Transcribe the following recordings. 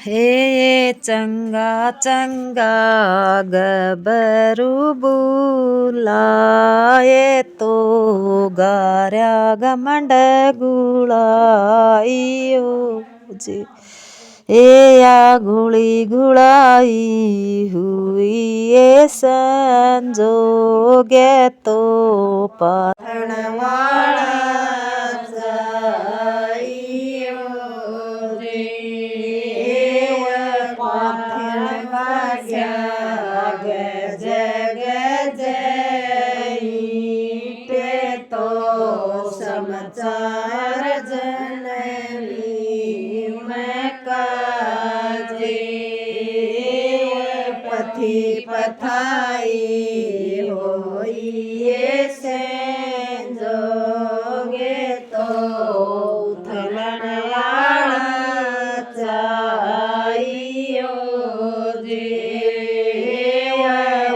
हे चंगा चंगा गबरू बुलाए तो गार्या गमंड गुड़ाइयो जी ए या घुड़ी घुड़ाई हुई ये संजोगे तो पाथण वाला समाचार जननी में काजे पथी पथाई होइए से जोगे तो उथलन वाला चाहियो जे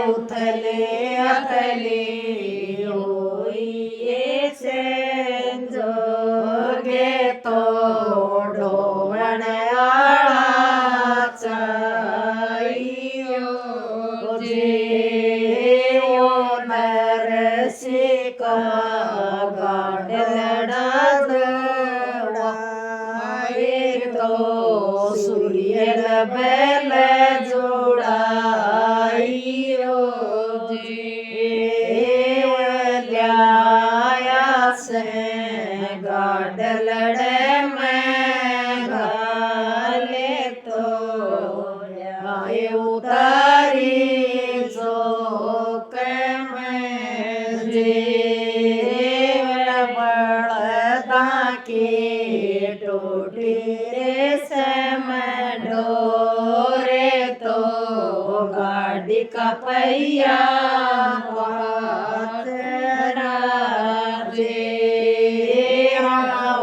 उथले अथले होइए से जोगे तो ढोवण आला चाहियो जे नरसिका गाडलड़ा जोड़ाए तो सूर्य बेल जोड़ाइयो से गाडलड़े में घाले तो आए उतारी जोक में जीवन बड़दा की टोटी से में डोरे तो गाड़ी का पहिया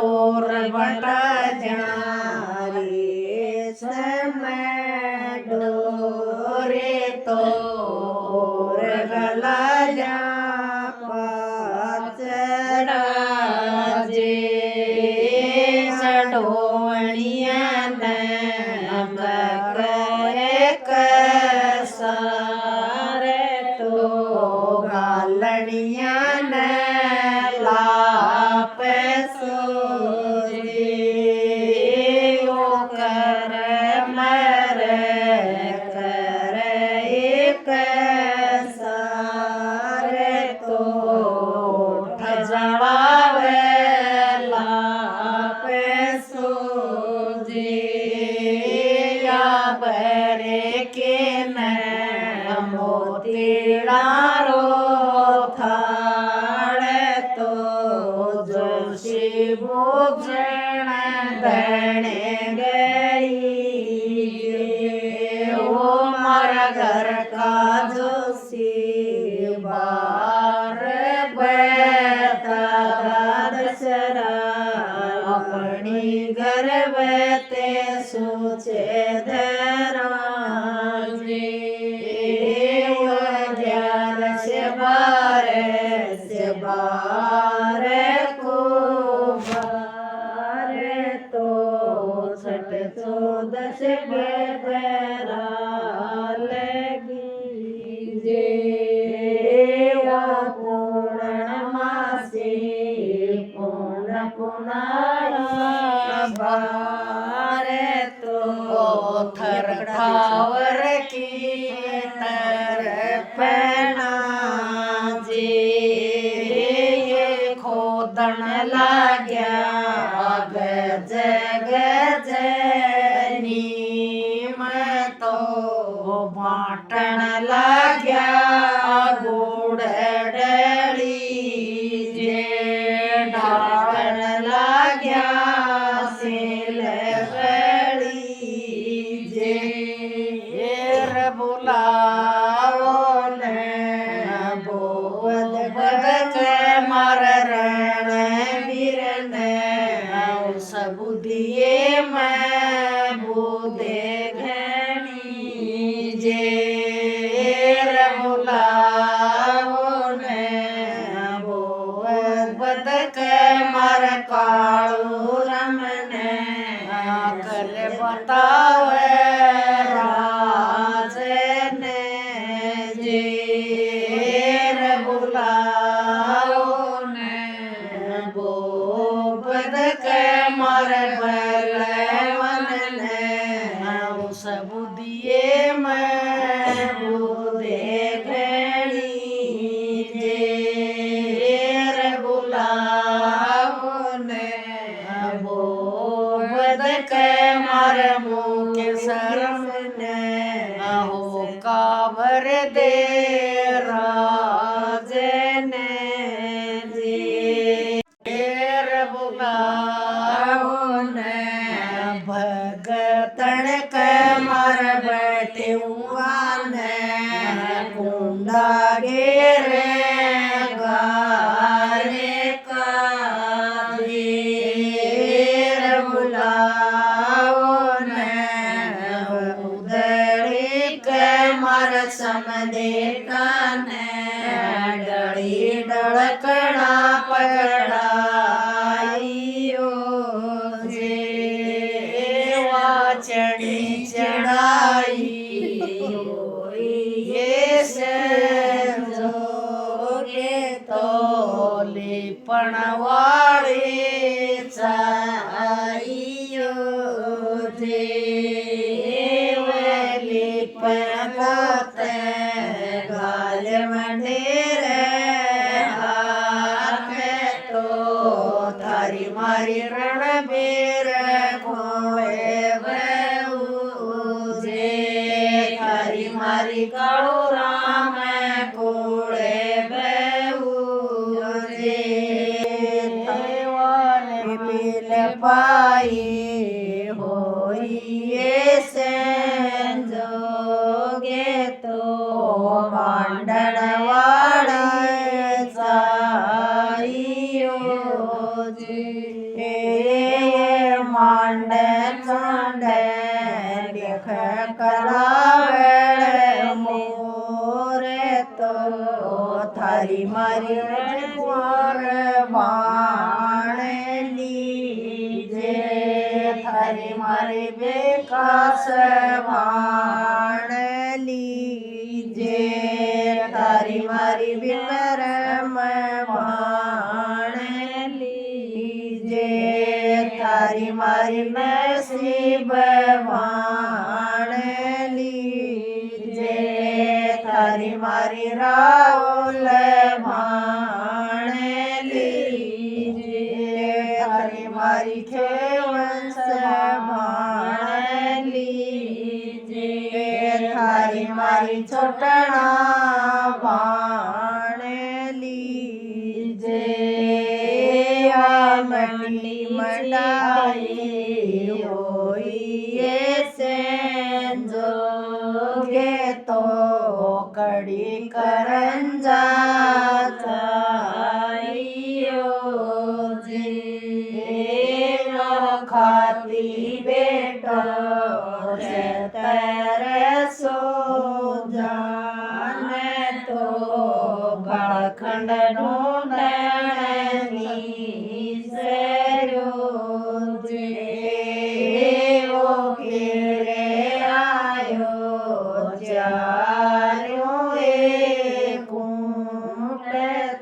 और बटा जारी समय डोरे तो गला जा पाचरा जे सडोणिया सारे तो गालड़िया मोतीड़ारो थाड़े तो जोशी भोजन देने गई वो मारा घर का जोशी बार बैठा दशरा अपनी घर बैठे सोचे धरा बारे को बारे तो छठ चौदस बेरा लगी जे पूर्णमासी पूर्ण पुनारा बारे तो थर ठावर की तर पहना खोदन लाग्या गज गजनी में तो बाटन लाग्या गुड़ डली जे ढालन लाग्या सिल बड़ी जे बुलाओ ने बोध बद मर सबुदिए मैं बूदे घनी जे बुलाओ ने बोध के मर कालू रमने कर बतावे के शर्म ने हो काबर दे राजने जी देर बुलाओ ने भगतन के मर बैठे ने कुंडा गेरे गारे का देर बुलाओ ने उदड़ी के मर समदेता ने डड़ी डड़कड़ा पकड़ाइयो जेवा चढ़ी चढ़ाई ये से जोगे तो लिपण वाली चाहियो देव लिपण पोते गाल मंडेरे हाथ तो थारी मारी रणबीर कोळे जे थारी मारी काळू राम कोळे जे देवाने पील पाई होइए से जोगे तो मांडण वाड़ी चाहियो जी मांड चांड देख करावे मोरे तो थारी मारी कुंवर बाण लीजे थारी मारी बेकास बाण लीजे थारी मारी विक्रम बाण लीजे थारी मारी नसीब बाण लीजे थारी मारी राहुल बाण लीजे थारी मारी खेवंश बाण लीजे थारी मारी छोटना बाण लीजे मंडी मंडाई होइए से जोगे तो कड़ी करंजा चाहियो जी खाती बेटो तेरे सो जाने तो बाखंड नो नैनी सेरो ओ केरे आयो जानो कूट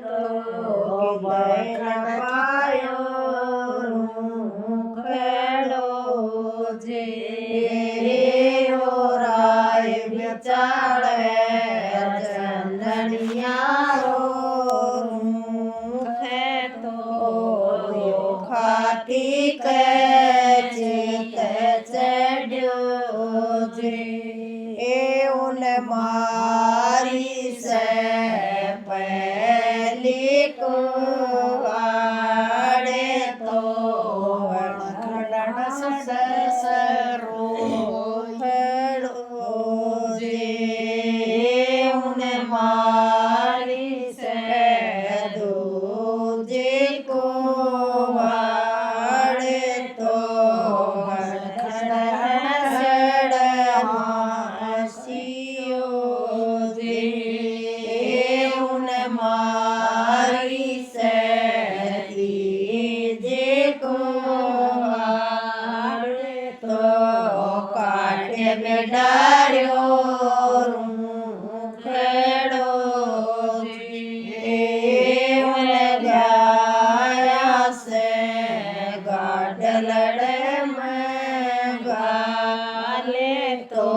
तो बाखंड पायो रूखड़ो जे ओ राय बेचारे चंदनिया खाती के चित चढ़ो जे उन मारी से पहली को आड़े तो खड़न सरो जे उन मारी से दूजे को में डार्यो रूखड़ो लगाया से गाड लड़े में गाले तो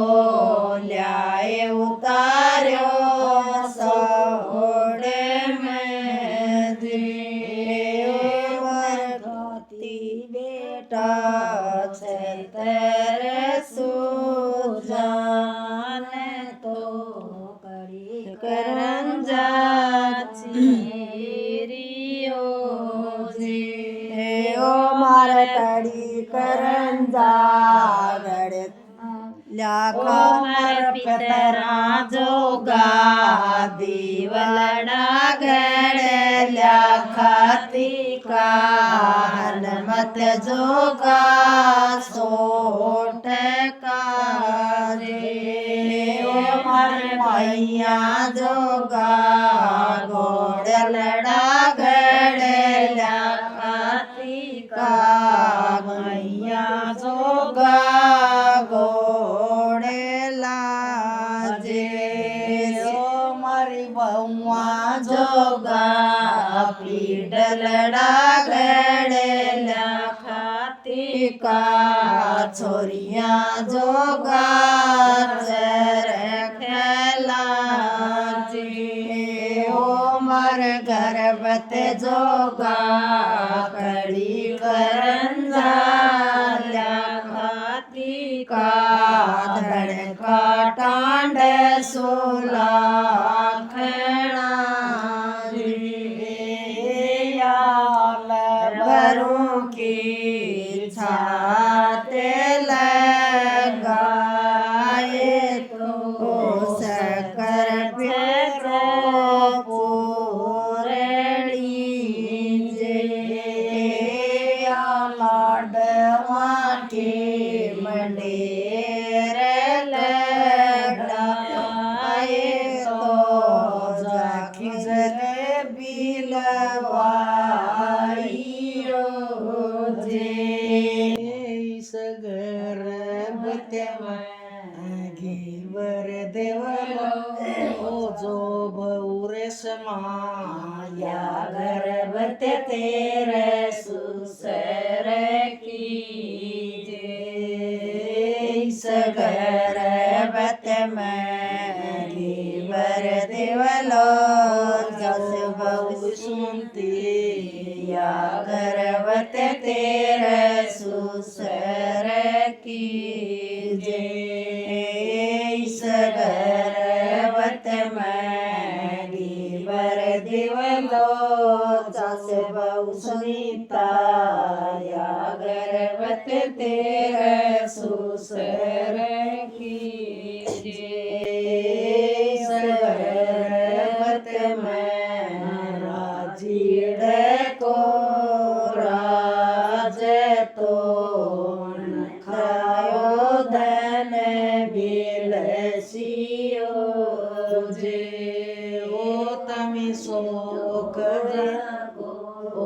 ल्याए उतार्यो सोड़े में देवर गाती बेटा से तेरे सो ल्याखा मर पितरा जोगा दिवलडा घडल्या खाती का हनुमत जोगा सोट का रे मर मैया जोगा घोडलडा घडल्या खाती का मैया जोगा घोडेला जे मारी बहुआ जोगा पीडलडा घडल्या खाती का छोरिया जोगा रखेला जे ओ मर गर्भत जोगा कड़ी करंजा खाती का धड़का टांड सोला खड़ा बरों की छाते लगाए तो शकर फेरो पूरड़ी जे लाडवा के मंडेर लगाए तो जाकी जलेबी लवाई सगर घेवर देवला ओ जो भौरे समाया गर्भत तेरे सुसर की जे गर्भत में घेवर देवलो जस बहु सुनती या गर्भत तेरे सुसर की जे गर्भत में घेवर देवलो जस बहु सुनीता या गर्भत तेरे सुसर की जे गर्भत में राजीड़ को राज तो खायो धन बिलसियो जे ओ तमी शोक ओ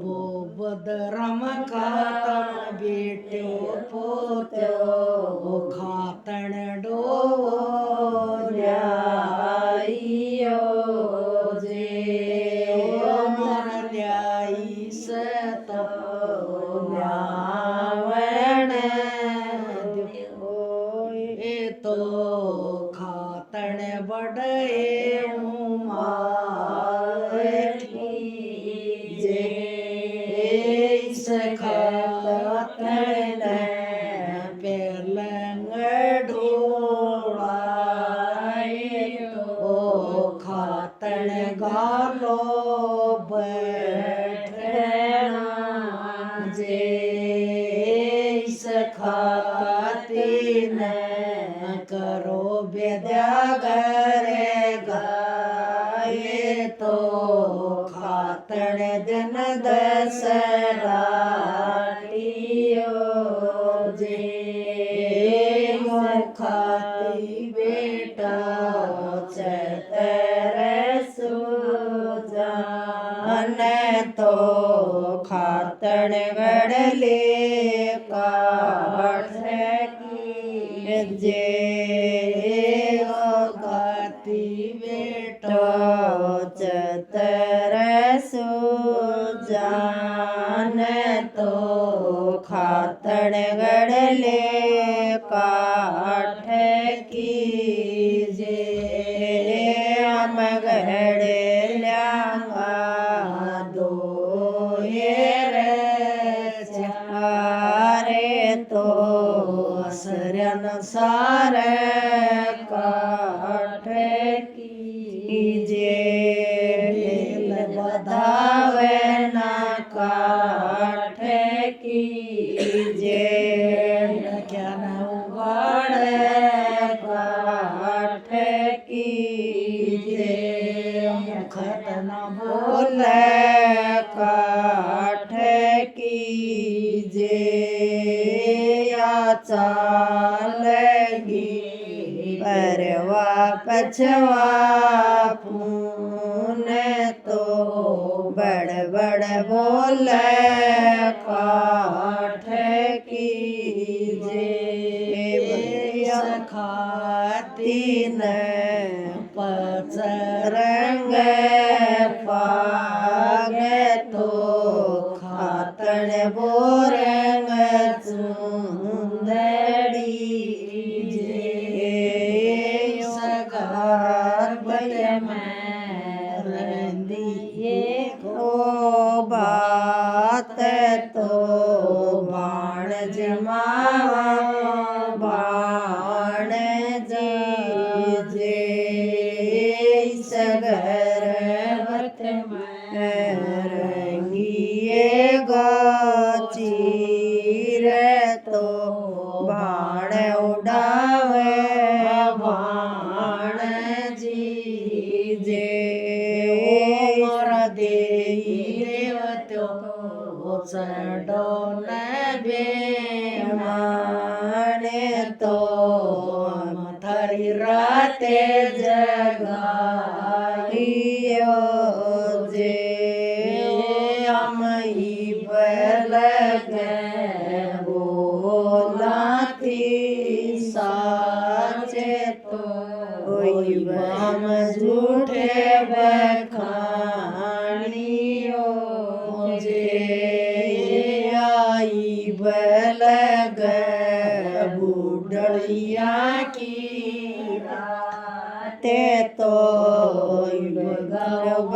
बो बदरम खातम बेट्यो पोत्यो खातण डो ल्याइयो जे मर ल्याई सतो ल्यावण ए तो खातण बड़े जे खातण पेलंग ढोलाए ओ खातण गालो बैठना जे खाती न करो बेद्यागर गाए तो खातण दिन दसराटियो जे खाती बेटा चतर सुजान तो खातण गड़ले काठ की जे खाती बेटा चतर सुजान तो खातण गड़ले काठ की जे हम गड़ल्या दो चारे तो असरन सार काठ की जे बधावे ना काठ की जे क्या न उगाड़ परवा पछवा पूने तो बड़ बड़ बोले काठ की जे सखाती तीन पचरंग पाग तो खातण बोरंग चुंदड़ी जे सगर्भ में रंदिए ओ बात तो बाण जमावा बाण जे सगर्भत में रंगिए गोचीर तो बाण उड़ावे बाण जे मोर देई देवतो चढ़ो न माने तो मथरी राते जगाइयो जे अमई बलग बोलाती साचे तो बम झूठे बखानियो जे आई बलग बुढ़िया की राते तो गर्भ